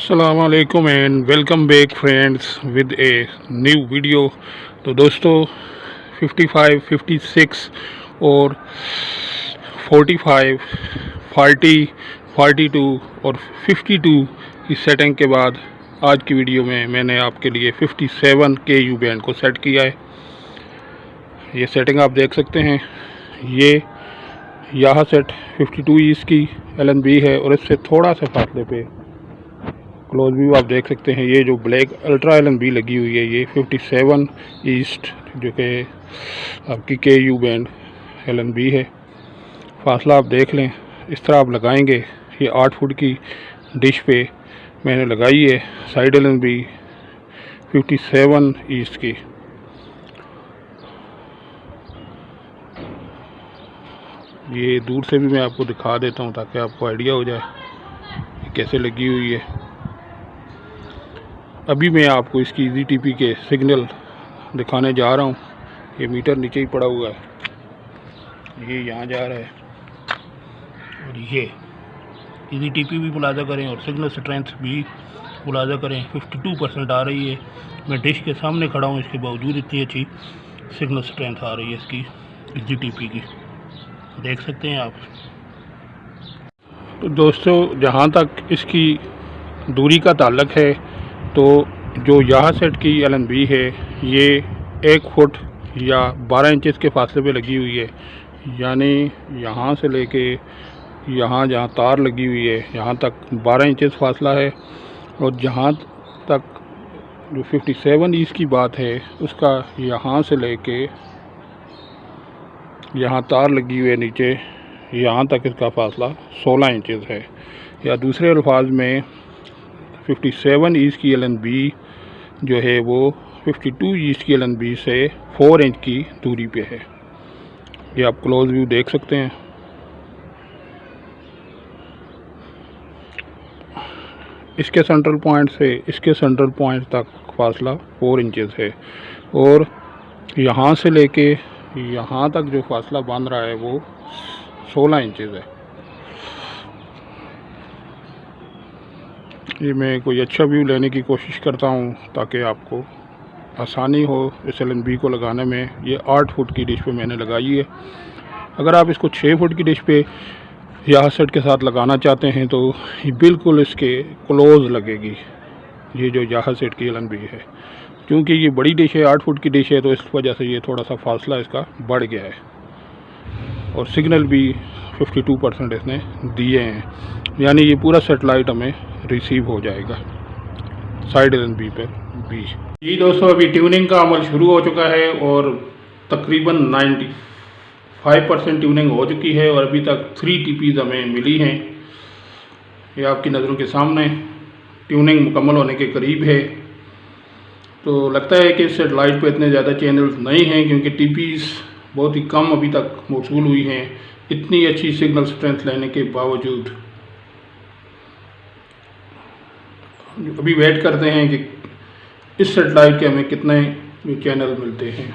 अस्सलामुअलैकुम and welcome back friends with a new video. तो दोस्तों 55, 56 और 45, 40, 42 और 52 की सेटिंग के बाद आज की वीडियो में मैंने आपके लिए 57 KU बैंड को सेट किया है। ये सेटिंग आप देख सकते हैं। ये यहाँ सेट 52 इसकी LNB है और इससे थोड़ा सा फासले पे क्लोज व्यू आप देख सकते हैं। ये जो ब्लैक अल्ट्रा LNB लगी हुई है ये 57 ईस्ट जो कि आपकी KU बैंड LNB है। फासला आप देख लें, इस तरह आप लगाएंगे। ये 8 फुट की डिश पे मैंने लगाई है साइड LNB 57 ईस्ट की। ये दूर से भी मैं आपको दिखा देता हूँ ताकि आपको आइडिया हो जाए कैसे लगी हुई है। अभी मैं आपको इसकी EZTP के सिग्नल दिखाने जा रहा हूँ। ये मीटर नीचे ही पड़ा हुआ है, ये यहाँ जा रहा है और ये EZTP भी मुलाजा करें और सिग्नल स्ट्रेंथ भी मुलाजा करें। 52% आ रही है। मैं डिश के सामने खड़ा हूँ, इसके बावजूद इतनी अच्छी सिग्नल स्ट्रेंथ आ रही है इसकी EZTP की, देख सकते हैं आप। तो दोस्तों जहाँ तक इसकी दूरी का ताल्लुक है तो जो यहाँ सेट की LNB है ये 1 फुट या 12 इंचेस के फासले पे लगी हुई है। यानी यहाँ से लेके यहाँ जहाँ तार लगी हुई है यहाँ तक 12 इंचेस फासला है। और जहाँ तक जो 57 ईस्ट की बात है उसका यहाँ से लेके यहाँ तार लगी हुई है नीचे, यहाँ तक इसका फासला 16 इंचेस है। या दूसरे अल्फाज में 57 ईस्ट की LNB जो है वो 52 ईस्ट की LNB से 4 इंच की दूरी पे है। ये आप क्लोज व्यू देख सकते हैं। इसके सेंट्रल पॉइंट से इसके सेंट्रल पॉइंट तक फासला 4 इंचेस है और यहाँ से लेके यहाँ तक जो फासला बन रहा है वो 16 इंचेस है। ये मैं कोई अच्छा व्यू लेने की कोशिश करता हूँ ताकि आपको आसानी हो इस LNB को लगाने में। ये 8 फुट की डिश पे मैंने लगाई है। अगर आप इसको 6 फुट की डिश पे यहाँ सेट के साथ लगाना चाहते हैं तो ये बिल्कुल इसके क्लोज लगेगी, ये जो यहाँ सेट की LNB है। क्योंकि ये बड़ी डिश है, 8 फुट की डिश है, तो इस वजह से ये थोड़ा सा फासला इसका बढ़ गया है। और सिग्नल भी 52% इसने दिए हैं, यानी ये पूरा सेटेलाइट हमें रिसीव हो जाएगा साइड LNB पर भी। जी दोस्तों, अभी ट्यूनिंग का अमल शुरू हो चुका है और तकरीबन 95% ट्यूनिंग हो चुकी है और अभी तक 3 TPs हमें मिली हैं। ये आपकी नज़रों के सामने ट्यूनिंग मुकम्मल होने के करीब है। तो लगता है कि सेटेलाइट पे इतने ज़्यादा चैनल्स नहीं हैं क्योंकि TPs बहुत ही कम अभी तक मौसूल हुई हैं इतनी अच्छी सिग्नल स्ट्रेंथ लेने के बावजूद। अभी वेट करते हैं कि इस सेटेलाइट के हमें कितने चैनल मिलते हैं।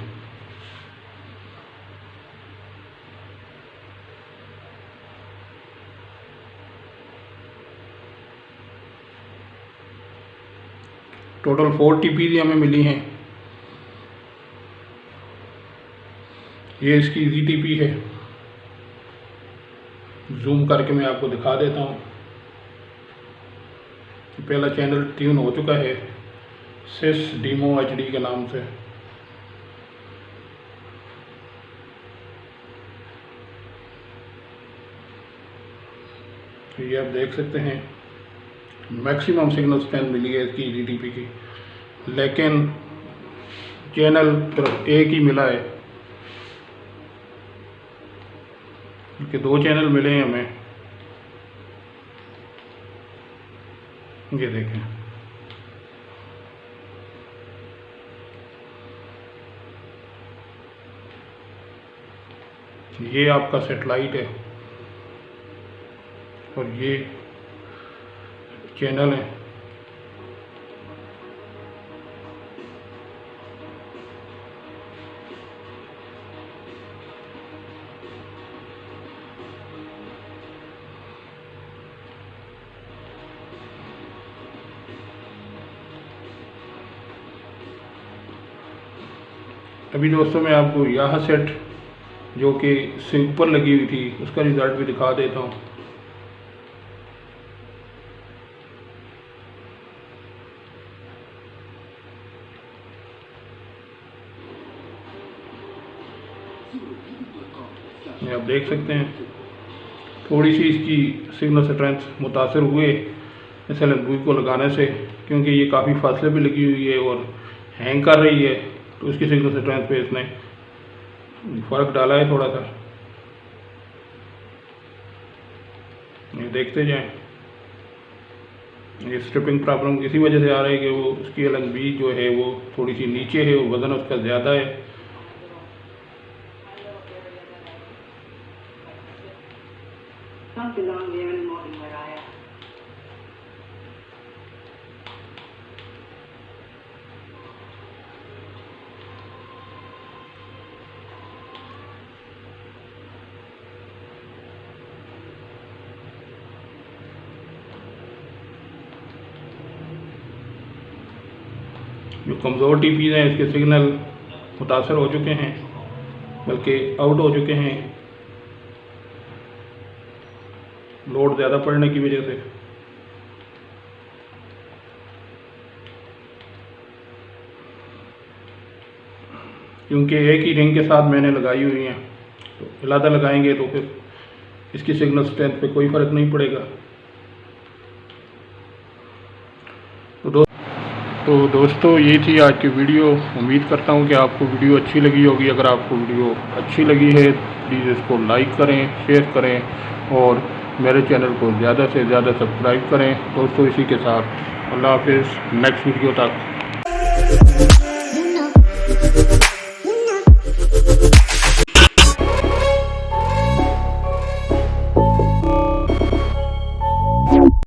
टोटल 4 TPs हमें मिली हैं। ये इसकी EZTP है, जूम करके मैं आपको दिखा देता हूँ। पहला चैनल ट्यून हो चुका है SIS Demo HD के नाम से। तो ये आप देख सकते हैं मैक्सिमम सिग्नल स्ट्रेंथ मिली है इसकी EZTP की, लेकिन चैनल सिर्फ एक ही मिला है क्योंकि 2 चैनल मिले हैं हमें। ये देखें, ये आपका सेटेलाइट है और ये चैनल है। अभी दोस्तों मैं आपको यह सेट जो कि ऊपर लगी हुई थी उसका रिज़ल्ट भी दिखा देता हूँ। ये आप देख सकते हैं थोड़ी सी इसकी सिग्नल स्ट्रेंथ मुतासर हुए SLNB को लगाने से, क्योंकि ये काफ़ी फासले पे लगी हुई है और हैंग कर रही है, तो उसकी सिग्नल स्ट्रेंथ पे इसने फ़र्क डाला है थोड़ा सा। ये देखते जाएं। ये स्ट्रिपिंग प्रॉब्लम इसी वजह से आ रहा है कि वो उसकी SLNB जो है वो थोड़ी सी नीचे है, वो वज़न उसका ज़्यादा है। Don't belong there anymore than where I am. जो कमज़ोर TPs हैं इसके सिग्नल मुतासर हो चुके हैं, बल्कि आउट हो चुके हैं लोड ज़्यादा पड़ने की वजह से। क्योंकि एक ही रिंग के साथ मैंने लगाई हुई हैं, तो अलग लगाएंगे तो फिर इसकी सिग्नल स्ट्रेंथ पे कोई फ़र्क नहीं पड़ेगा। तो दोस्तों ये थी आज की वीडियो। उम्मीद करता हूँ कि आपको वीडियो अच्छी लगी होगी। अगर आपको वीडियो अच्छी लगी है प्लीज़ इसको लाइक करें, शेयर करें और मेरे चैनल को ज़्यादा से ज़्यादा सब्सक्राइब करें। दोस्तों इसी के साथ अल्लाह हाफिज़, नेक्स्ट वीडियो तक।